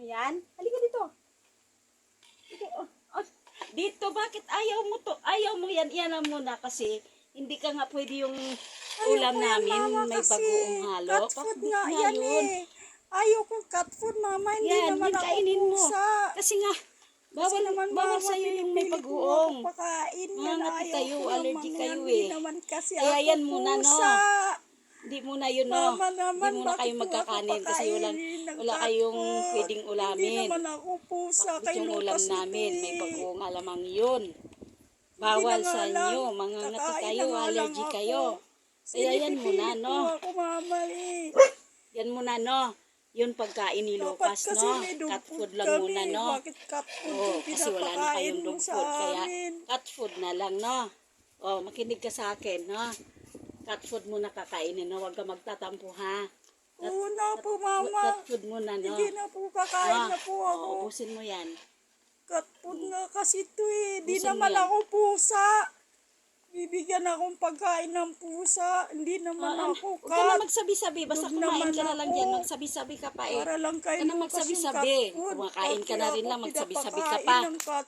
yan? Halika dito. Halika, dito, bakit ayaw mo to? Ayaw mo yan. Yan lang muna kasi hindi ka nga pwede yung ulam namin. May bagoong halo. Cat food nga yan eh. Ayaw kong cat food, mama. Hindi Yan, naman yun ako kainin mo. pusa. Kasi nga, Kasi naman bawal mama, sa'yo yung may pinipili ko bagoong. ako pakain yan. Mangati Ayaw kayo, ko allergy naman kayo yan. eh. Hindi naman kasi Kaya ako yan muna, no? pusa. Hindi muna yun, no? Mama naman, Hindi muna kayo bakit mo ako magkakanin kasi pakainin ng wala cat kayong food? pwedeng Hindi ulamin. naman ako pusa Bakit kay yung ulam Lucas namin, ito may eh. bagoong alamang yun. Hindi Bawal na nga sa lang. inyo, mangangati Kakain kayo, na nga lang allergy ako. kayo. Kaya yan muna, Pinipili no? ko ako, mama eh. Yan muna, no? Yun pagkain ni Dapat Lucas, kasi no? may dog Cat food food lang kami. muna, no? Bakit cat food Oo, yung kasi wala na pinapakain kayong mo dog sa food, kaya amin? cat food na lang, no? Oh, makinig ka sa akin, no? Cat food muna kakainin, no? Huwag ka magtatampo, ha? Oo na po, mama. Cat food muna, no? Hindi na po kakain na po ako. Oh, ubusin mo yan. Cat food nga kasi ito eh. Di Ubusin mo naman yan. ako pusa. Bibigyan akong pagkain ng pusa. Hindi naman ako Huwag ka na cat. magsabi-sabi, basta Dog kumain naman ka na lang ako. dyan, magsabi-sabi ka pa eh. Para lang Huwag kay ka na Lucas yung magsabi-sabi. cat food. Kumakain ka na Bakit rin lang, ako magsabi-sabi ka pinapakain pa. ng cat